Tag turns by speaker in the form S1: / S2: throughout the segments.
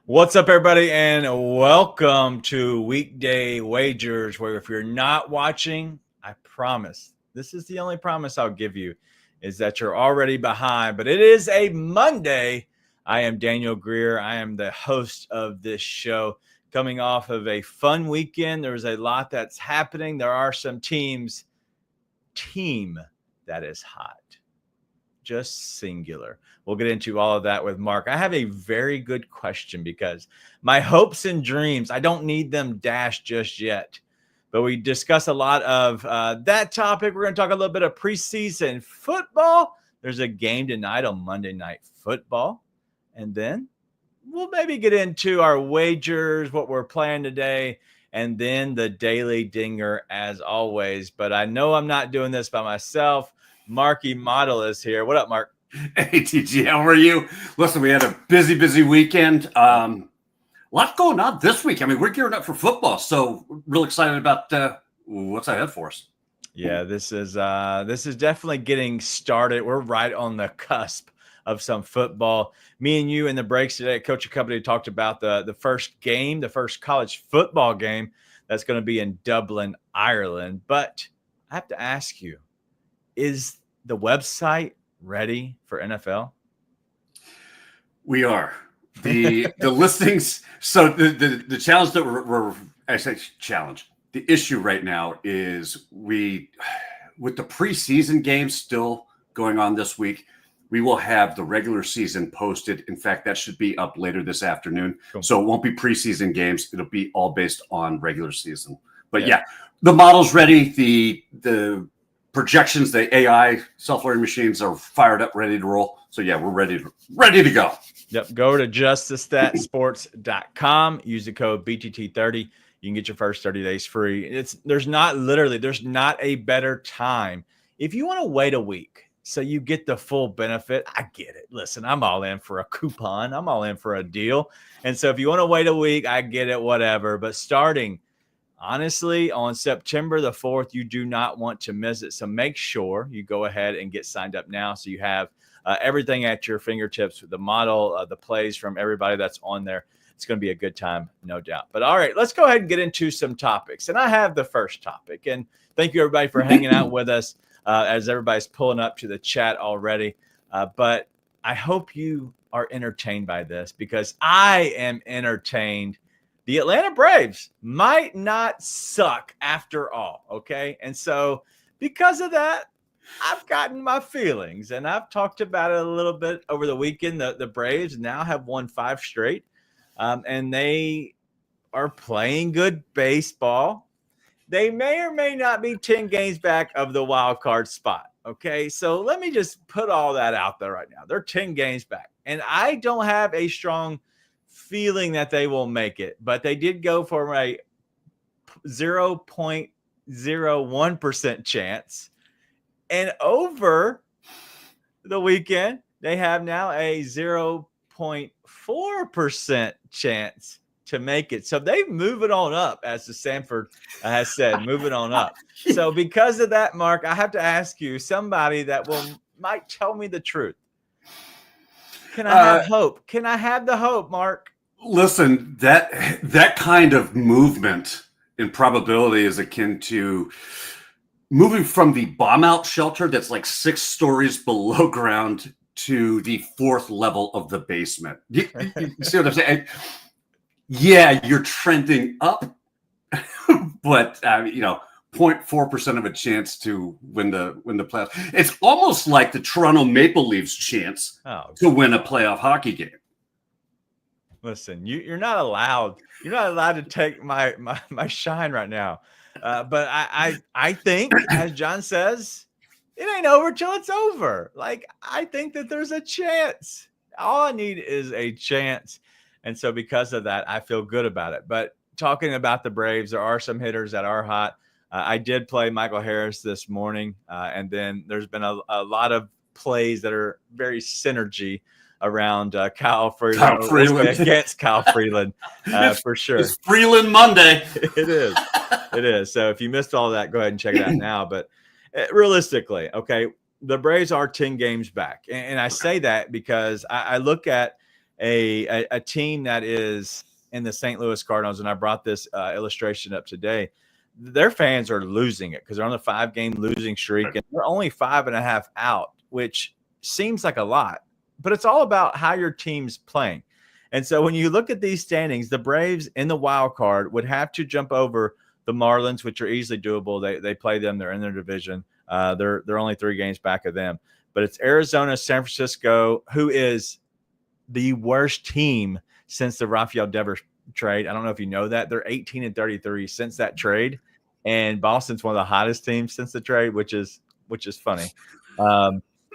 S1: What's up, everybody, and welcome to Weekday Wagers, where if you're not watching, I promise, this is the only promise I'll give you, is that you're already behind. But it is a Monday. I am Daniel Greer. I am the host of this show, coming off of a fun weekend. There's a lot that's happening. There are some team that is hot. Just singular. We'll get into all of that with Mark. I have a very good question because my hopes and dreams, I don't need them dashed just yet. But we discuss a lot of that topic. We're going to talk a little bit of preseason football. There's a game tonight on Monday Night Football. And then we'll maybe get into our wagers, what we're playing today, and then the daily dinger as always. But I know I'm not doing this by myself. Marky Model is here. What up, Mark?
S2: Hey, TG, how are you? Listen, we had a busy weekend. A lot going on this week. I mean, we're gearing up for football, so real excited about what's ahead for us.
S1: Yeah, this is definitely getting started. We're right on the cusp of some football. Me and you in the breaks today at Coach Company talked about the first game, the first college football game that's going to be in Dublin, Ireland. But I have to ask you, is the website ready for NFL?
S2: We are. The listings. So the challenge that I say challenge. The issue right now is with the preseason games still going on this week, we will have the regular season posted. In fact, that should be up later this afternoon. Cool. So it won't be preseason games. It'll be all based on regular season. But yeah the model's ready. The projections, the AI self-learning machines are fired up, ready to roll. So yeah, we're ready to go.
S1: Yep. Go to justastatsports.com. Use the code BTT30. You can get your first 30 days free. There's not a better time. If you want to wait a week so you get the full benefit, I get it. Listen, I'm all in for a coupon. I'm all in for a deal. And so if you want to wait a week, I get it, whatever. But starting honestly, on September the 4th, you do not want to miss it. So make sure you go ahead and get signed up now so you have everything at your fingertips with the model, the plays from everybody that's on there. It's going to be a good time, no doubt. But all right, let's go ahead and get into some topics. And I have the first topic. And thank you, everybody, for hanging out with us as everybody's pulling up to the chat already. But I hope you are entertained by this because I am entertained. The Atlanta Braves might not suck after all, okay? And so because of that, I've gotten my feelings, and I've talked about it a little bit over the weekend. The Braves now have won 5 straight, and they are playing good baseball. They may or may not be 10 games back of the wild card spot, okay? So let me just put all that out there right now. They're 10 games back, and I don't have a strong feeling that they will make it, but they did go for a 0.01% chance, and over the weekend they have now a 0.4% chance to make it. So they move it on up, as the Sanford has said, move it on up. So because of that, Mark, I have to ask you, somebody that might tell me the truth. Can I have hope? Can I have the hope, Mark?
S2: Listen, that kind of movement in probability is akin to moving from the bomb out shelter that's like 6 stories below ground to the 4th level of the basement. You see what I'm saying? Yeah, you're trending up, but 0.4% of a chance to win the playoffs. It's almost like the Toronto Maple Leafs chance to win a playoff hockey game.
S1: Listen, you're not allowed. You're not allowed to take my shine right now. But I think, as John says, it ain't over till it's over. Like, I think that there's a chance. All I need is a chance. And so because of that, I feel good about it. But talking about the Braves, there are some hitters that are hot. I did play Michael Harris this morning, and then there's been a lot of plays that are very synergy around Kyle Freeland, against Kyle Freeland, for sure.
S2: It's Freeland Monday.
S1: It is. It is. So if you missed all that, go ahead and check it out now. But realistically, okay, the Braves are 10 games back. And I say that because I look at a team that is in the St. Louis Cardinals, and I brought this illustration up today. Their fans are losing it because they're on the 5-game losing streak, and they're only 5.5 out, which seems like a lot. But it's all about how your team's playing. And so when you look at these standings, the Braves in the wild card would have to jump over the Marlins, which are easily doable. They play them. They're in their division. They're only 3 games back of them. But it's Arizona, San Francisco, who is the worst team since the Rafael Devers trade. I don't know if you know that. They're 18-33 since that trade. And Boston's one of the hottest teams since the trade, which is funny.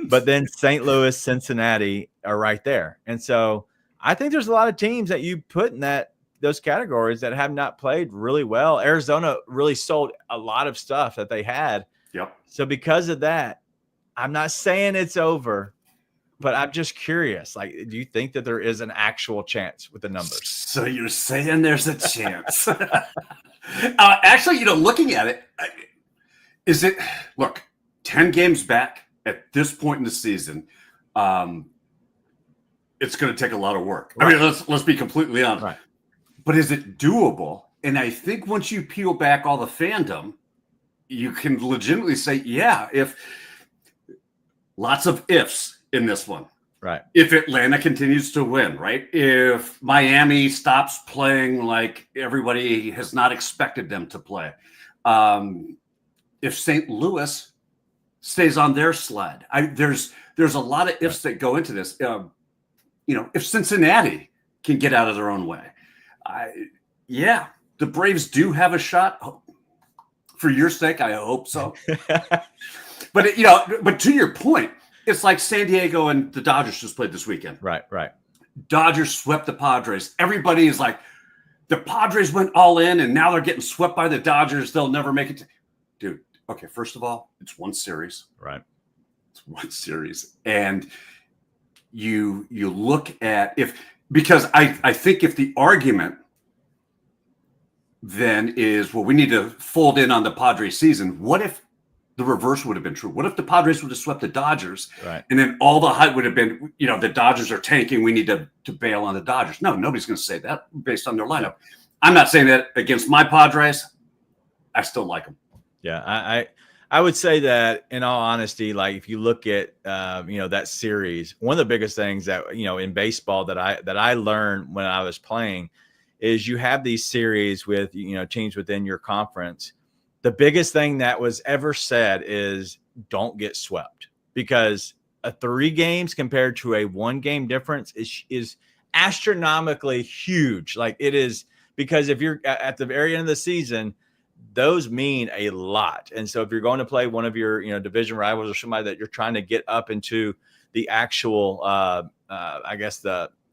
S1: But then St. Louis, Cincinnati are right there. And so I think there's a lot of teams that you put in those categories that have not played really well. Arizona really sold a lot of stuff that they had.
S2: Yep.
S1: So because of that, I'm not saying it's over, but I'm just curious. Like, do you think that there is an actual chance with the numbers?
S2: So you're saying there's a chance? Actually, looking at it, is it – look, 10 games back at this point in the season, it's going to take a lot of work. Right. I mean, let's be completely honest.
S1: Right.
S2: But is it doable? And I think once you peel back all the fandom, you can legitimately say, yeah, if lots of ifs in this one.
S1: Right.
S2: If Atlanta continues to win, right? If Miami stops playing like everybody has not expected them to play. If St. Louis stays on their sled. There's a lot of ifs that go into this. If Cincinnati can get out of their own way. The Braves do have a shot. For your sake, I hope so. But to your point, it's like San Diego and the Dodgers just played this weekend.
S1: Right.
S2: Dodgers swept the Padres. Everybody is like, the Padres went all in, and now they're getting swept by the Dodgers. They'll never make it. Dude, okay, first of all, it's one series.
S1: Right.
S2: It's one series. And you look at because I think if the argument then is, well, we need to fold in on the Padres season. What if the reverse would have been true? What if the Padres would have swept the Dodgers?
S1: Right.
S2: And then all the hype would have been, the Dodgers are tanking. We need to bail on the Dodgers. No, nobody's going to say that based on their lineup. I'm not saying that against my Padres. I still like them.
S1: Yeah, I would say that in all honesty, like if you look at that series, one of the biggest things that in baseball that I learned when I was playing is you have these series with teams within your conference. The biggest thing that was ever said is don't get swept, because a 3 games compared to a 1-game difference is astronomically huge. Like it is, because if you're at the very end of the season, those mean a lot. And so if you're going to play one of your division rivals or somebody that you're trying to get up into the actual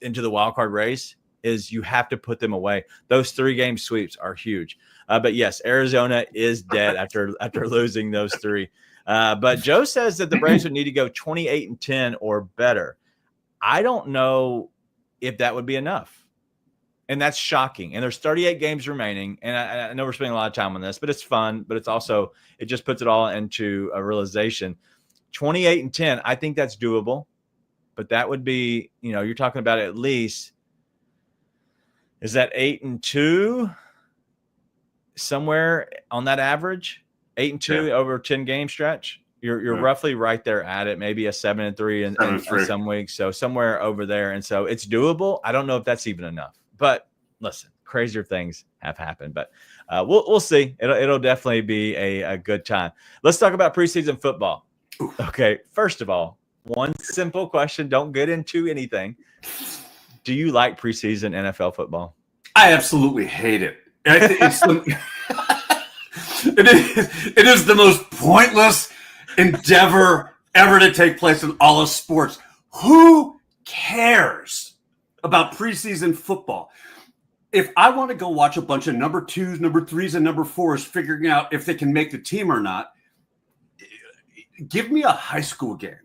S1: into the wild card race, is you have to put them away. Those 3-game sweeps are huge. But yes, Arizona is dead after losing those 3. But Joe says that the Braves would need to go 28-10 or better. I don't know if that would be enough. And that's shocking. And there's 38 games remaining. And I know we're spending a lot of time on this, but it's fun. But it's also, it just puts it all into a realization. 28-10, I think that's doable. But that would be, you're talking about at least, is that 8-2 somewhere on that average? 8-2 over a 10-game stretch. You're roughly right there at it. Maybe a 7-3 in some weeks. So somewhere over there. And so it's doable. I don't know if that's even enough. But listen, crazier things have happened. But we'll see. It'll definitely be a good time. Let's talk about preseason football. Okay. First of all, one simple question. Don't get into anything. Do you like preseason NFL football?
S2: I absolutely hate it. It is the most pointless endeavor ever to take place in all of sports. Who cares about preseason football. If I want to go watch a bunch of number 2s, number 3s, and number 4s figuring out if they can make the team or not, give me a high school game.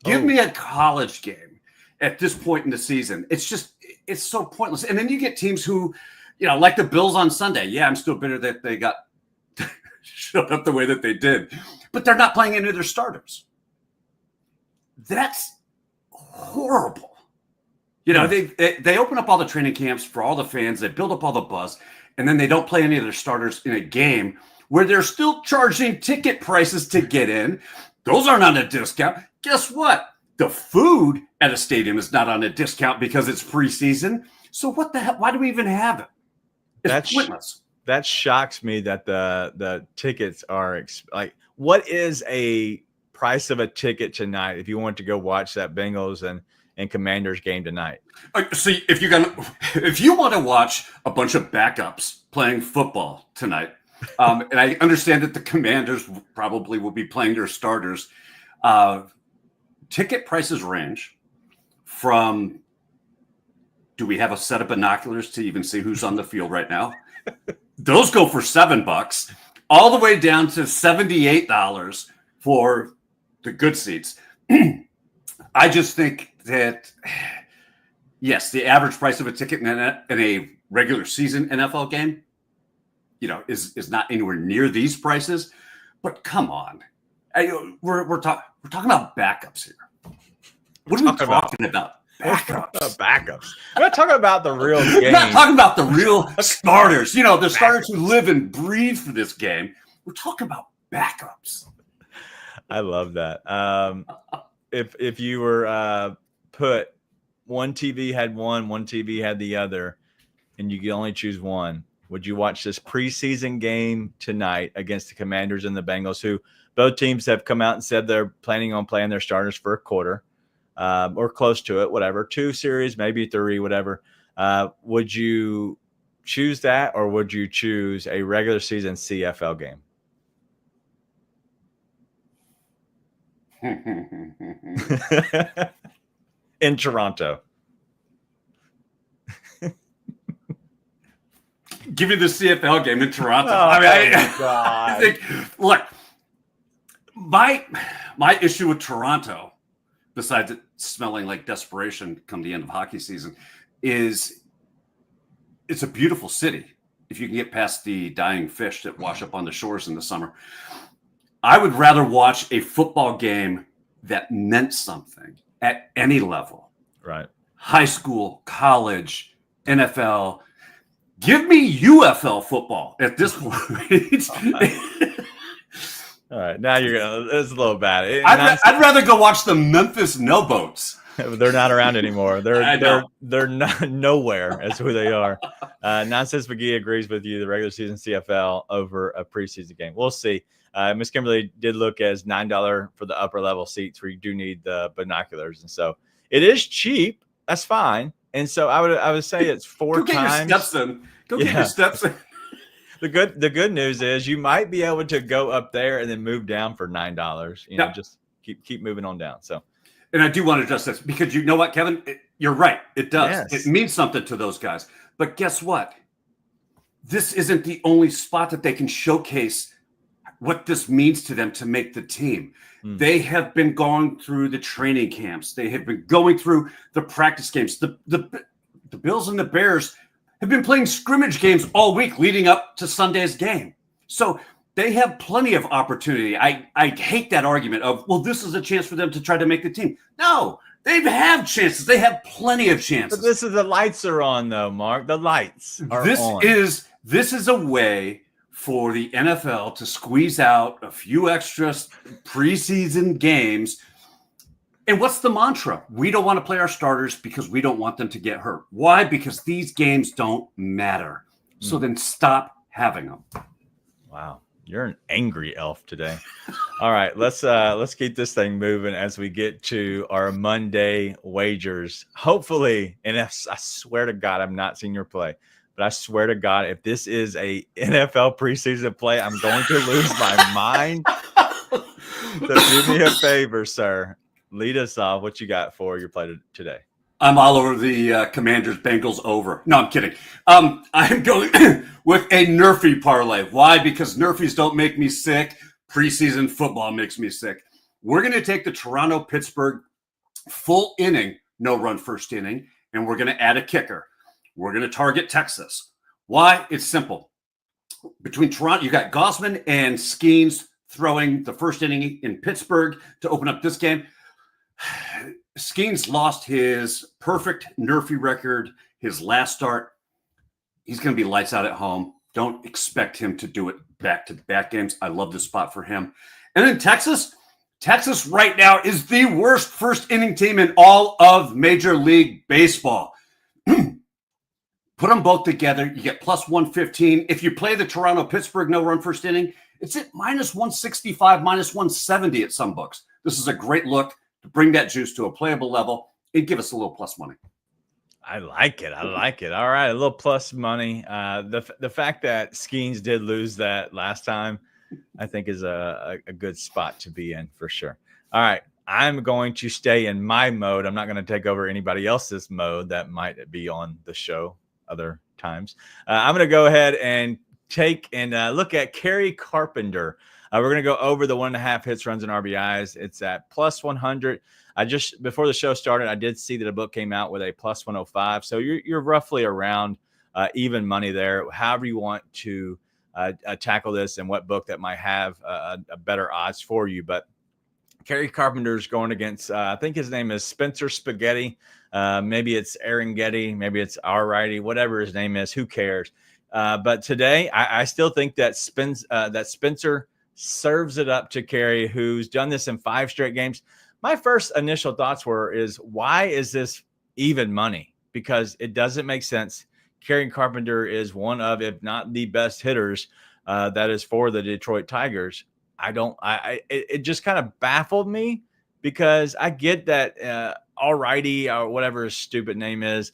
S2: Give me a college game at this point in the season. It's so pointless. And then you get teams who, like the Bills on Sunday. Yeah, I'm still bitter that they got shut up the way that they did. But they're not playing any of their starters. That's horrible. They open up all the training camps for all the fans. They build up all the buzz. And then they don't play any of their starters in a game where they're still charging ticket prices to get in. Those aren't on a discount. Guess what? The food at a stadium is not on a discount because it's preseason. So what the hell? Why do we even have it? It's pointless.
S1: That shocks me that the tickets are like, what is a price of a ticket tonight if you want to go watch that Bengals and Commanders game tonight?
S2: See, if you want to watch a bunch of backups playing football tonight, and I understand that the Commanders probably will be playing their starters, ticket prices range from, do we have a set of binoculars to even see who's on the field right now? Those go for $7, all the way down to $78 for the good seats. I just think that, yes, the average price of a ticket in a regular season NFL game, is not anywhere near these prices. But come on, we're talking about backups here. What are we talking about?
S1: Backups. We're not talking about the real game.
S2: We're not talking about the real starters. The starters who live and breathe for this game. We're talking about backups.
S1: I love that. If you were put, one TV had one TV had the other, and you could only choose one, would you watch this preseason game tonight against the Commanders and the Bengals, who both teams have come out and said they're planning on playing their starters for a quarter, or close to it, whatever, 2 series, maybe 3, whatever. Would you choose that, or would you choose a regular season CFL game? In Toronto.
S2: Give me the CFL game in Toronto.
S1: I
S2: think, look, my issue with Toronto, besides it smelling like desperation come the end of hockey season, is it's a beautiful city. If you can get past the dying fish that wash up on the shores in the summer, I would rather watch a football game that meant something at any level.
S1: Right. High
S2: school, college, NFL. Give me UFL football at this point.
S1: All right. Now it's a little bad.
S2: I'd rather go watch the Memphis No Boats.
S1: They're not around anymore. They're not nowhere as who they are. Nonsense McGee agrees with you. The regular season CFL over a preseason game. We'll see. Miss Kimberly did look as $9 for the upper level seats where you do need the binoculars, and so it is cheap. That's fine. And so I would say it's 4 times.
S2: Go get your steps in.
S1: The good news is you might be able to go up there and then move down for $9. Just keep moving on down. So.
S2: And I do want to address this because you know what, Kevin? You're right. It does.
S1: Yes.
S2: It means something to those guys. But guess what? This isn't the only spot that they can showcase what this means to them to make the team. They have been going through the training camps. They have been going through the practice games. The Bills and the Bears have been playing scrimmage games all week leading up to Sunday's game. So they have plenty of opportunity. I hate that argument of, well, this is a chance for them to try to make the team. No, they have chances. They have plenty of chances.
S1: But the lights are on, though, Mark. The lights are on.
S2: This is a way for the NFL to squeeze out a few extra preseason games. And what's the mantra? We don't want to play our starters because we don't want them to get hurt. Why? Because these games don't matter. So then stop having them.
S1: Wow. You're an angry elf today. All right, let's keep this thing moving as we get to our Monday wagers. Hopefully, and I swear to God, I'm not seeing your play, but I swear to God, if this is a NFL preseason play, I'm going to lose my mind. So do me a favor, sir. Lead us off. What you got for your play today?
S2: I'm all over the Commanders Bengals over. No, I'm kidding. I'm going with a NRFI parlay. Why? Because NRFIs don't make me sick. Preseason football makes me sick. We're going to take the Toronto-Pittsburgh full inning, no run first inning, and we're going to add a kicker. We're going to target Texas. Why? It's simple. Between Toronto, you got Gossman and Skeens throwing the first inning in Pittsburgh to open up this game. Skeens lost his perfect NRFI record, his last start. He's going to be lights out at home. Don't expect him to do it back-to-back games. I love this spot for him. And then Texas right now is the worst first inning team in all of Major League Baseball. Put them both together. You get plus 115. If you play the Toronto-Pittsburgh no-run first inning, it's at minus 165, minus 170 at some books. This is a great look to bring that juice to a playable level and give us a little plus money.
S1: I like it. All right, a little plus money. The fact that Skeens did lose that last time, I think is a good spot to be in for sure. All right, I'm going to stay in my mode. I'm not going to take over anybody else's mode that might be on the show other times. I'm going to go ahead and take and look at Kerry Carpenter. We're going to go over the 1.5 hits, runs, and RBIs. It's at plus 100. I just, before the show started, I did see that a book came out with a plus 105. So you're roughly around even money there. However you want to tackle this and what book that might have a better odds for you. But Kerry Carpenter's going against, I think his name is Spencer Spaghetti. Maybe it's Aaron Getty. Maybe it's Alrighty, whatever his name is. Who cares? But today, I still think that Spencer serves it up to Kerry, who's done this in 5 straight games. My first initial thoughts is why is this even money? Because it doesn't make sense. Kerry Carpenter is one of, if not the best hitters that is for the Detroit Tigers. It just kind of baffled me because I get that Alrighty or whatever his stupid name is,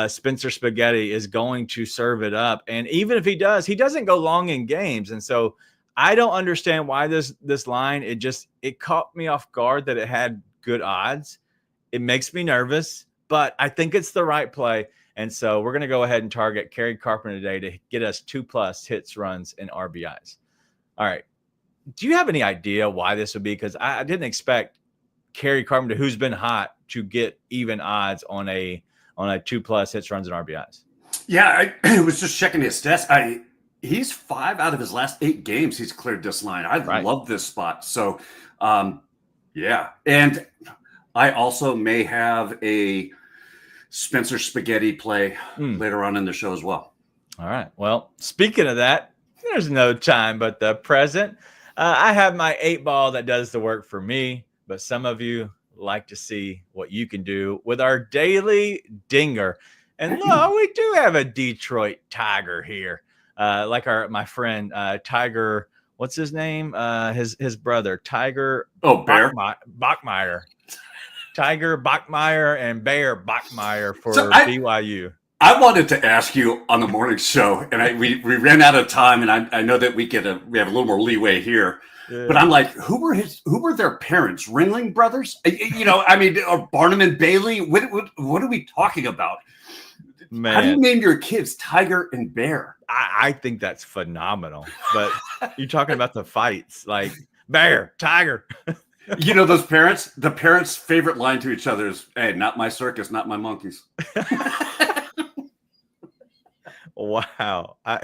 S1: Spencer Spaghetti is going to serve it up. And even if he does, he doesn't go long in games. And so I don't understand why this line, it caught me off guard that it had good odds. It makes me nervous, but I think it's the right play. And so we're going to go ahead and target Kerry Carpenter today to get us 2+ hits, runs, and RBIs. All right. Do you have any idea why this would be? Because I didn't expect Kerry Carpenter, who's been hot, to get even odds on a 2+ hits, runs, and RBIs.
S2: Yeah, I was just checking his stats. He's 5 out of his last 8 games. He's cleared this line. I love this spot. So, yeah. And I also may have a Spencer Spaghetti play later on in the show as well.
S1: All right. Well, speaking of that, there's no time but the present. I have my 8-ball that does the work for me, but some of you like to see what you can do with our daily dinger. And look, we do have a Detroit Tiger here. Like my friend Tiger, what's his name? His brother, Tiger.
S2: Oh, Bear
S1: Bachmeier. Tiger Bachmeier and Bear Bachmeier for BYU.
S2: I wanted to ask you on the morning show, and we ran out of time, and I know that we have a little more leeway here. Yeah. But I'm like, who were their parents? Ringling Brothers? Or Barnum and Bailey? What are we talking about?
S1: Man.
S2: How do you name your kids Tiger and Bear?
S1: I think that's phenomenal. But you're talking about the fights, like Bear, Tiger.
S2: You know, those parents, the parents' favorite line to each other is, "Hey, not my circus, not my monkeys."
S1: Wow. All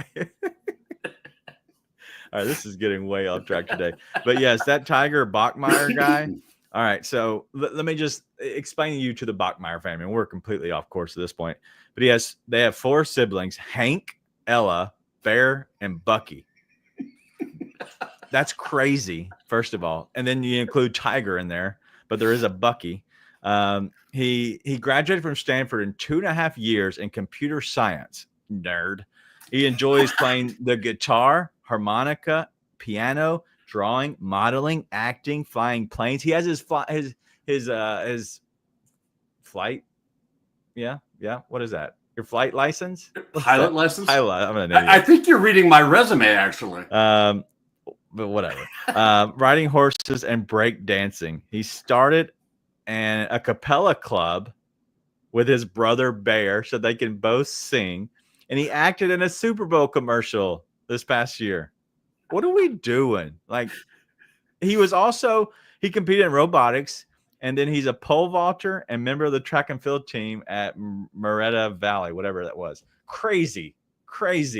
S1: right, this is getting way off track today. But yes, that Tiger Bachmeier guy. All right, so let me just explain you to the Bachmeier family. We're completely off course at this point. But they have 4 siblings: Hank, Ella, Bear, and Bucky. That's crazy, first of all. And then you include Tiger in there, but there is a Bucky. He graduated from Stanford in 2.5 years in computer science. Nerd. He enjoys playing the guitar, harmonica, piano, drawing, modeling, acting, flying planes. He has his flight. Yeah. What is that? Your flight license?
S2: Pilot license?
S1: I'm an idiot.
S2: I think you're reading my resume, actually.
S1: But whatever. Riding horses and break dancing. He started a cappella club with his brother Bear so they can both sing. And he acted in a Super Bowl commercial this past year. What are we doing? Like, he competed in robotics, and then he's a pole vaulter and member of the track and field team at Moretta Valley, whatever that was. Crazy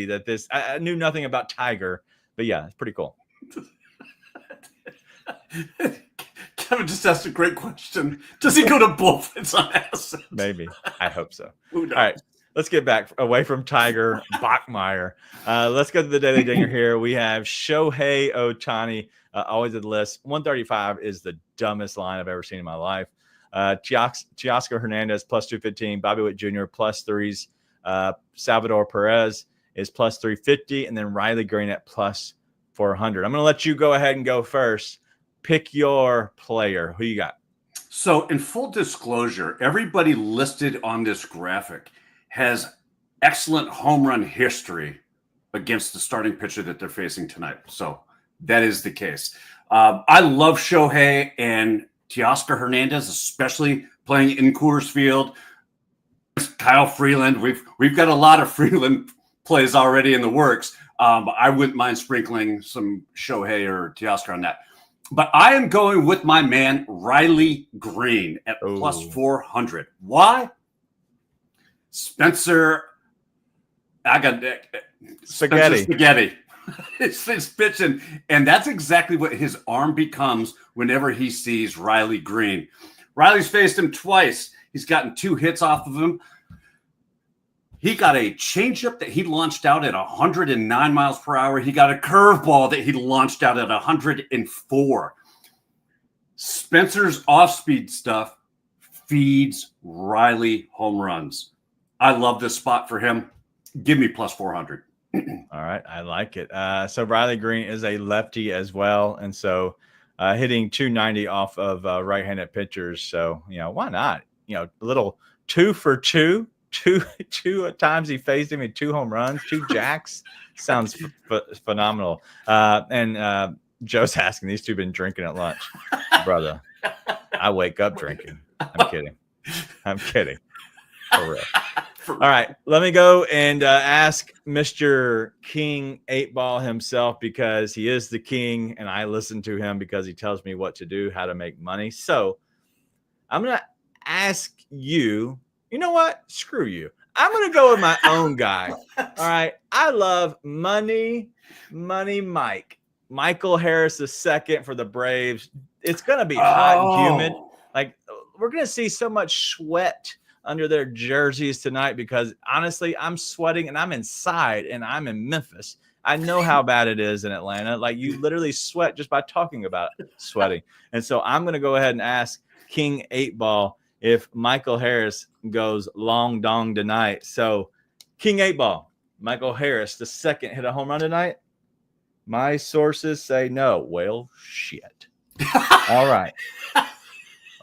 S1: that this, I knew nothing about Tiger, but yeah, it's pretty cool.
S2: Kevin just asked a great question. Does he go to bullfights on acid?
S1: Maybe. I hope so. All right. Let's get back away from Tiger Bachmeyer. Let's go to the Daily Dinger here. We have Shohei Ohtani, always at the list. 135 is the dumbest line I've ever seen in my life. Teoscar Hernandez, plus 215. Bobby Witt Jr., plus threes. Salvador Perez is plus 350. And then Riley Green at plus 400. I'm going to let you go ahead and go first. Pick your player. Who you got?
S2: So in full disclosure, everybody listed on this graphic has excellent home run history against the starting pitcher that they're facing tonight. So that is the case. I love Shohei and Teoscar Hernandez, especially playing in Coors Field. Kyle Freeland. We've got a lot of Freeland plays already in the works. I wouldn't mind sprinkling some Shohei or Teoscar on that. But I am going with my man, Riley Green, at plus 400. Why? Spencer Spaghetti. It's pitching. And that's exactly what his arm becomes whenever he sees Riley Green. Riley's faced him twice. He's gotten 2 hits off of him. He got a changeup that he launched out at 109 miles per hour. He got a curveball that he launched out at 104. Spencer's off-speed stuff feeds Riley home runs. I love this spot for him. Give me plus 400.
S1: All right. I like it. So Riley Green is a lefty as well. And so hitting 290 off of right-handed pitchers. So, why not? A little 2 for 2. Two times he faced him in 2 home runs, 2 jacks. Sounds phenomenal. And Joe's asking, these 2 been drinking at lunch. Brother, I wake up drinking. I'm kidding. For real. All right, let me go and ask Mr. King 8-Ball himself, because he is the king, and I listen to him because he tells me what to do, how to make money. So I'm going to ask you, you know what? Screw you. I'm going to go with my own guy. All right, I love Money Mike. Michael Harris II for the Braves. It's going to be hot and humid. Like, we're going to see so much sweat under their jerseys tonight, because honestly, I'm sweating and I'm inside and I'm in Memphis. I know how bad it is in Atlanta. Like, you literally sweat just by talking about it, sweating. And so I'm going to go ahead and ask King 8-Ball if Michael Harris goes long dong tonight. So King 8-Ball, Michael Harris, the second, hit a home run tonight. My sources say no. Well, shit. All right. Well,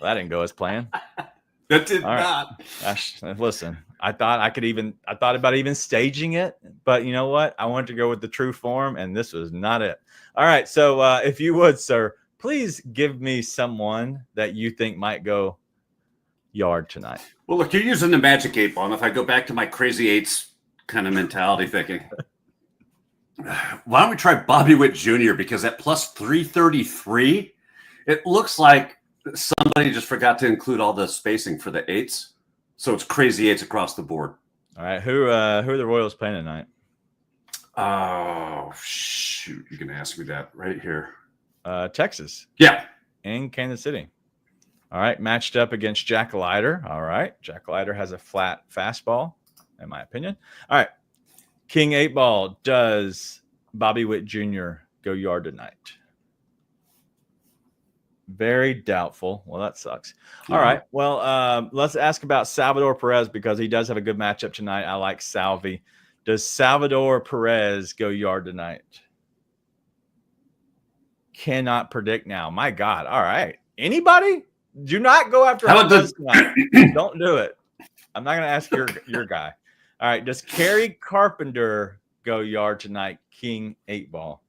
S1: that didn't go as planned.
S2: That did not.
S1: Gosh, listen, I thought about even staging it, but you know what? I wanted to go with the true form, and this was not it. All right. So if you would, sir, please give me someone that you think might go yard tonight.
S2: Well, look, you're using the magic 8-Ball. And if I go back to my crazy eights kind of mentality thinking, why don't we try Bobby Witt Jr.? Because at plus 333, it looks like somebody just forgot to include all the spacing for the 8s. So it's crazy 8s across the board.
S1: All right. Who are the Royals playing tonight?
S2: Oh, shoot. You can ask me that right here.
S1: Texas.
S2: Yeah.
S1: In Kansas City. All right. Matched up against Jack Leiter. All right. Jack Leiter has a flat fastball, in my opinion. All right. King 8-Ball, does Bobby Witt Jr. go yard tonight? Very doubtful. Well, that sucks. All right. Well, let's ask about Salvador Perez, because he does have a good matchup tonight. I like Salvi. Does Salvador Perez go yard tonight? Cannot predict now. My God. All right. Anybody? Do not go after him tonight. Don't do it. I'm not going to ask your guy. All right. Does Kerry Carpenter go yard tonight? King 8-Ball.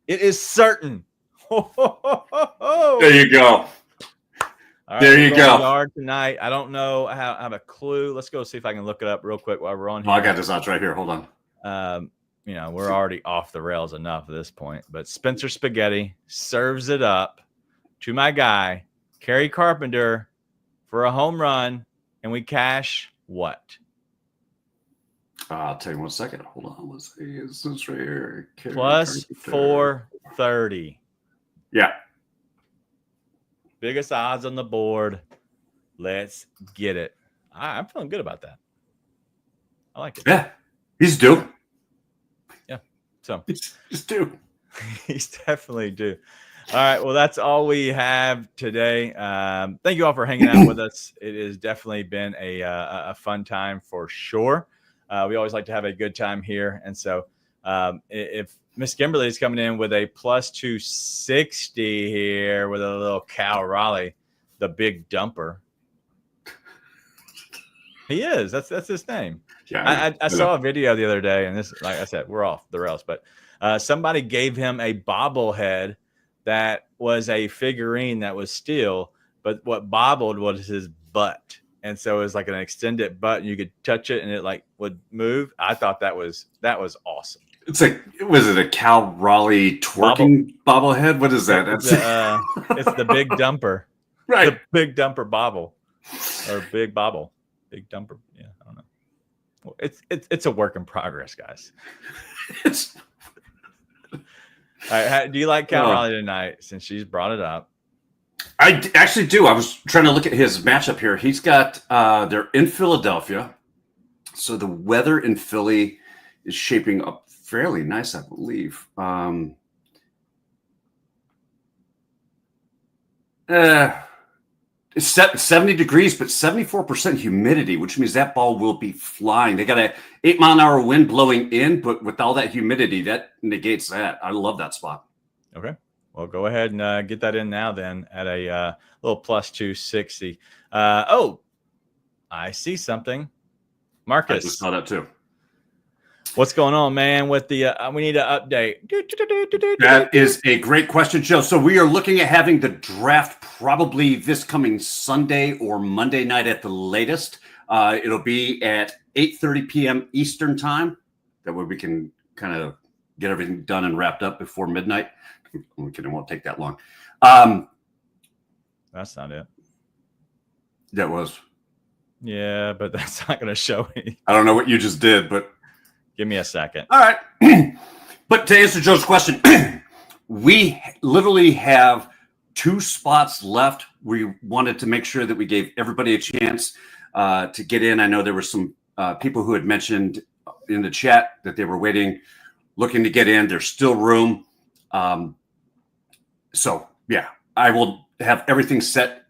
S1: It is certain.
S2: There you go.
S1: All right,
S2: There you go.
S1: Yard tonight. I don't know. I have a clue. Let's go see if I can look it up real quick while we're on here.
S2: Oh, I got this odds right here. Hold on.
S1: We're already off the rails enough at this point. But Spencer Spaghetti serves it up to my guy, Kerry Carpenter, for a home run, and we cash what?
S2: I'll tell you 1 second. Hold on. Let's see. Is this right here?
S1: Plus 430.
S2: Yeah.
S1: Biggest odds on the board. Let's get it. I'm feeling good about that. I like it.
S2: Yeah. He's due.
S1: Yeah. So
S2: he's due.
S1: He's definitely due. All right. Well, that's all we have today. Thank you all for hanging out with us. It has definitely been a fun time for sure. We always like to have a good time here. And so if Miss Kimberly is coming in with a plus 260 here with a little Cal Raleigh, the big dumper. He is. That's his name. Yeah, I saw a video the other day, and this, like I said, we're off the rails, but somebody gave him a bobblehead that was a figurine that was steel, but what bobbled was his butt. And so it was like an extended butt, and you could touch it and it like would move. I thought that was awesome.
S2: It's like, was it a Cal Raleigh twerking bobblehead? What is that?
S1: It's the big dumper.
S2: Right.
S1: The big dumper bobble. Or big bobble. Big dumper. Yeah, I don't know. Well, it's a work in progress, guys. All right, do you like Cal Raleigh tonight since she's brought it up?
S2: I actually do. I was trying to look at his matchup here. He's got they're in Philadelphia. So the weather in Philly is shaping up fairly nice, I believe. 70 degrees, but 74% humidity, which means that ball will be flying. They got a 8-mile-an-hour wind blowing in, but with all that humidity, that negates that. I love that spot.
S1: Okay. Well, go ahead and get that in now then at a little plus 260. I see something. Marcus.
S2: I just saw that too.
S1: What's going on, man, with the we need an update?
S2: That is a great question, Joe. So we are looking at having the draft probably this coming Sunday or Monday night at the latest. It'll be at 8:30 p.m. Eastern time. That way we can kind of get everything done and wrapped up before midnight. I'm kidding, it won't take that long.
S1: That's not it.
S2: That was.
S1: Yeah, but that's not going to show me.
S2: I don't know what you just did, but.
S1: Give me a second.
S2: All right. But to answer Joe's question, we literally have 2 spots left. We wanted to make sure that we gave everybody a chance to get in. I know there were some people who had mentioned in the chat that they were waiting, looking to get in. There's still room. So, yeah, I will have everything set.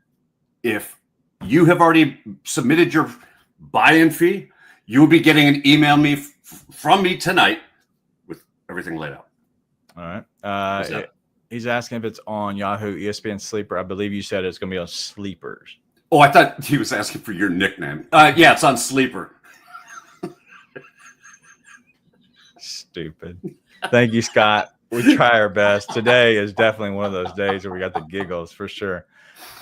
S2: If you have already submitted your buy-in fee, you will be getting an email from me tonight with everything laid out.
S1: All right. He's asking if it's on Yahoo, ESPN Sleeper. I believe you said it's going to be on Sleepers.
S2: Oh, I thought he was asking for your nickname. Yeah, it's on Sleeper.
S1: Stupid. Thank you, Scott. We try our best. Today is definitely one of those days where we got the giggles for sure.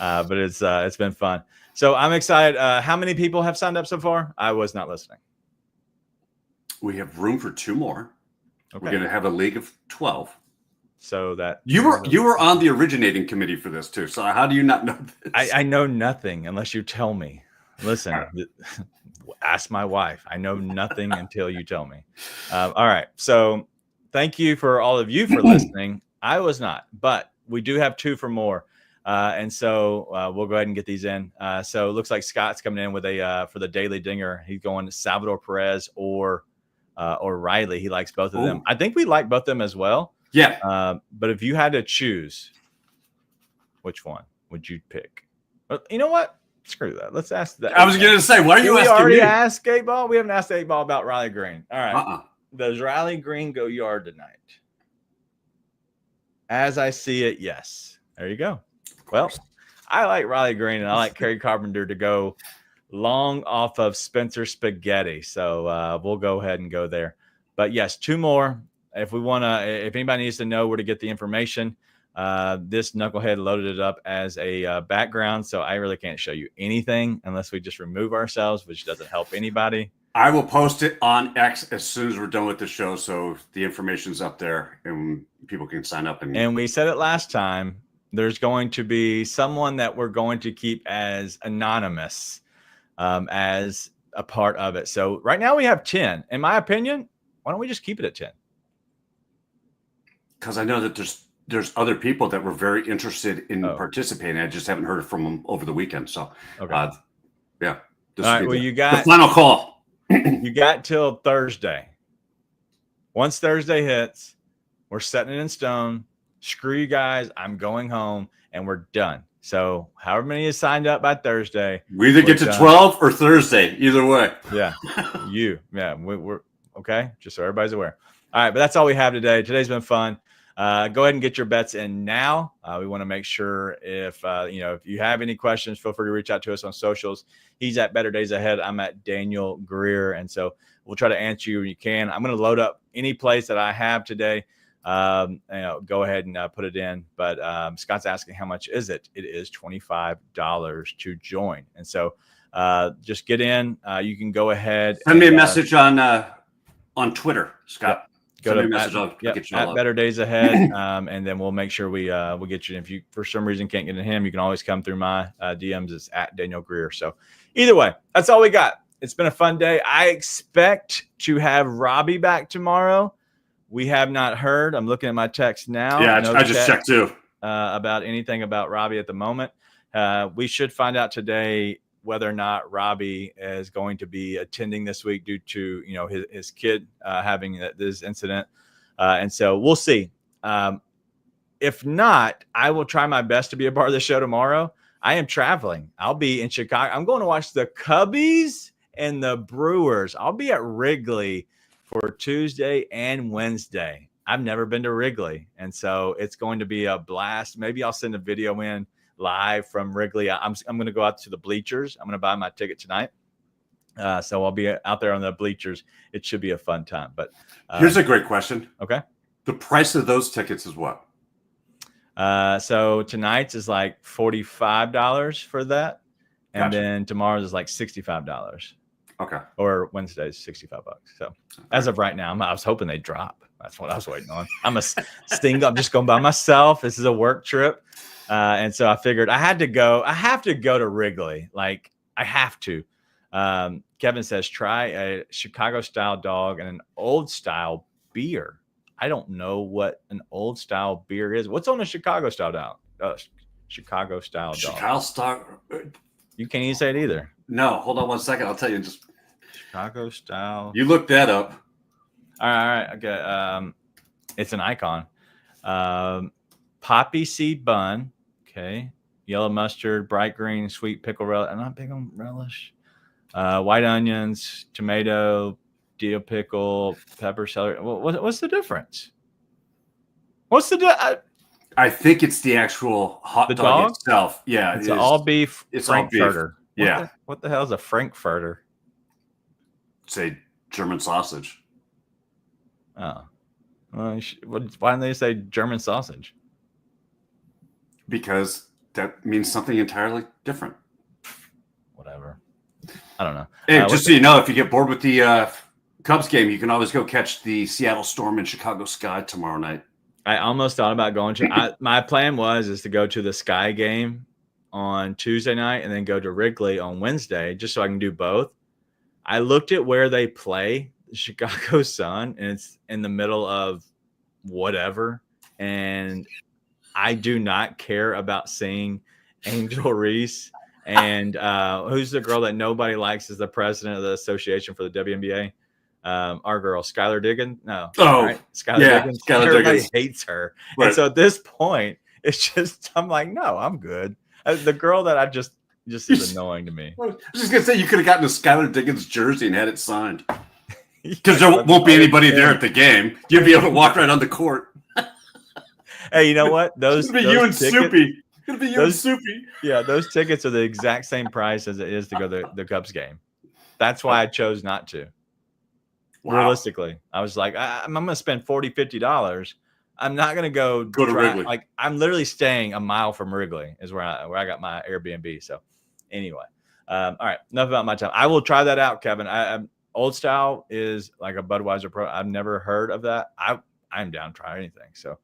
S1: But it's been fun. So I'm excited. How many people have signed up so far? I was not listening.
S2: We have room for 2 more.
S1: Okay.
S2: We're going to have a league of 12.
S1: So that
S2: you were on the originating committee for this too. So how do you not know this?
S1: I know nothing unless you tell me. Listen, ask my wife. I know nothing until you tell me. All right. So thank you for all of you for listening. I was not, but we do have 2 for more. And so we'll go ahead and get these in. So it looks like Scott's coming in with for the Daily Dinger. He's going to Salvador Perez or Riley. He likes both of them. I think we like both of them as well.
S2: Yeah.
S1: But if you had to choose, which one would you pick? You know what? Screw that. Let's ask that.
S2: I was going to say, why are you asking me?
S1: We already asked 8-Ball. We haven't asked 8-Ball about Riley Green. All right. Does Riley Green go yard tonight? As I see it, yes. There you go. Well, I like Riley Green, and I like Kerry Carpenter to go long off of Spencer Spaghetti. So we'll go ahead and go there. But yes, 2 more. If anybody needs to know where to get the information, This knucklehead loaded it up as a background, so I really can't show you anything unless we just remove ourselves, which doesn't help anybody.
S2: I will post it on X as soon as we're done with the show, so the information's up there and people can sign up.
S1: And we said it last time, there's going to be someone that we're going to keep as anonymous as a part of it. So right now we have 10. In my opinion, why don't we just keep it at 10?
S2: Because I know that there's other people that were very interested in participating. I just haven't heard from them over the weekend. So,
S1: okay.
S2: Yeah.
S1: All right. Well, you got
S2: the final call.
S1: You got till Thursday. Once Thursday hits, we're setting it in stone. Screw you guys. I'm going home and we're done. So however many is signed up by Thursday.
S2: We either get to done. 12 or Thursday. Either way.
S1: Yeah. Yeah. We're okay. Just so everybody's aware. All right. But that's all we have today. Today's been fun. Go ahead and get your bets in now. We want to make sure if you have any questions, feel free to reach out to us on socials. He's at Better Days Ahead. I'm at Daniel Greer. And so we'll try to answer you when you can. I'm going to load up any place that I have today. Go ahead and put it in. But Scott's asking how much is it? It is $25 to join. And so just get in. You can go ahead.
S2: Send me a message on Twitter, Scott.
S1: Go to at Better Days Ahead, and then we'll make sure we'll get you. If you for some reason can't get to him, you can always come through my DMs. It's at Daniel Greer. So either way, that's all we got. It's been a fun day. I expect to have Robbie back tomorrow. We have not heard. I'm looking at my text now.
S2: Yeah, I just checked too.
S1: About anything about Robbie at the moment. We should find out today whether or not Robbie is going to be attending this week due to, his kid having this incident. And so we'll see. If not, I will try my best to be a part of the show tomorrow. I am traveling. I'll be in Chicago. I'm going to watch the Cubbies and the Brewers. I'll be at Wrigley for Tuesday and Wednesday. I've never been to Wrigley. And so it's going to be a blast. Maybe I'll send a video in live from Wrigley. I'm going to go out to the bleachers. I'm going to buy my ticket tonight. So I'll be out there on the bleachers. It should be a fun time. But
S2: here's a great question.
S1: Okay.
S2: The price of those tickets is what?
S1: So tonight's is like $45 for that. And
S2: Gotcha.
S1: Then tomorrow's is like $65.
S2: Okay.
S1: Or Wednesday's $65. So as of right now, I was hoping they'd drop. That's what I was waiting on. I'm just going by myself. This is a work trip. And so I figured I have to go to Wrigley. Like I have to. Kevin says, try a Chicago style dog and an old style beer. I don't know what an old style beer is. What's on a Chicago style dog? Chicago style dog.
S2: Chicago style.
S1: You can't even say it either.
S2: No, hold on one second. I'll tell you. Just
S1: Chicago style.
S2: You look that up.
S1: All right. Okay. It's an icon. Poppy seed bun. Okay. Yellow mustard, bright green, sweet pickle relish. I'm not big on relish. White onions, tomato, dill pickle, pepper, celery. What's the difference?
S2: I think it's the actual hot dog itself. Yeah.
S1: It's all beef.
S2: It's
S1: Frankfurter.
S2: All beef.
S1: What the hell is a Frankfurter?
S2: Say German sausage.
S1: Oh. Well, why don't they say German sausage?
S2: Because that means something entirely different.
S1: Whatever. I don't know.
S2: Hey, just so you know, if you get bored with the Cubs game, you can always go catch the Seattle Storm and Chicago Sky tomorrow night.
S1: I almost thought about going to. My plan is to go to the Sky game on Tuesday night and then go to Wrigley on Wednesday, just so I can do both. I looked at where they play, the Chicago Sun, and it's in the middle of whatever. And I do not care about seeing Angel Reese and who's the girl that nobody likes is the president of the association for the WNBA. Our girl, Skylar Diggins. No.
S2: Oh,
S1: right? Skylar Diggins. Everybody
S2: Diggins
S1: hates her.
S2: Right.
S1: And so at this point, it's just, I'm like, no, I'm good. The girl that I just is annoying to me.
S2: I was just going to say, you could have gotten a Skylar Diggins jersey and had it signed. Because there won't be anybody there at the game. You'll be able to walk right on the court.
S1: Hey, you know what?
S2: It's going to be you and Soupy. It's going to be you and Soupy.
S1: Yeah, those tickets are the exact same price as it is to go to the Cubs game. That's why I chose not to. Wow. Realistically, I was like, I'm going to spend $40, $50 I'm not gonna go
S2: to Wrigley.
S1: Like I'm literally staying a mile from Wrigley is where I got my Airbnb. So anyway, all right, enough about my time. I will try that out, Kevin. I'm old style is like a Budweiser Pro. I've never heard of that. I'm down to try anything. So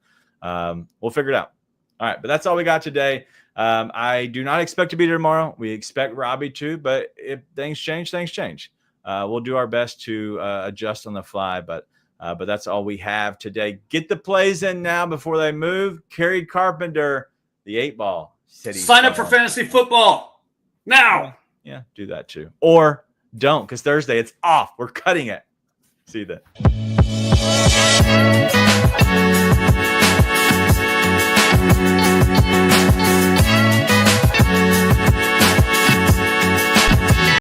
S1: we'll figure it out. All right, but that's all we got today. I do not expect to be there tomorrow. We expect Robbie to, but if things change, things change. We'll do our best to adjust on the fly, but that's all we have today. Get the plays in now before they move. Kerry Carpenter, the 8-ball.
S2: Sign up for fantasy football now.
S1: Yeah, do that too. Or don't, because Thursday it's off. We're cutting it. See you then.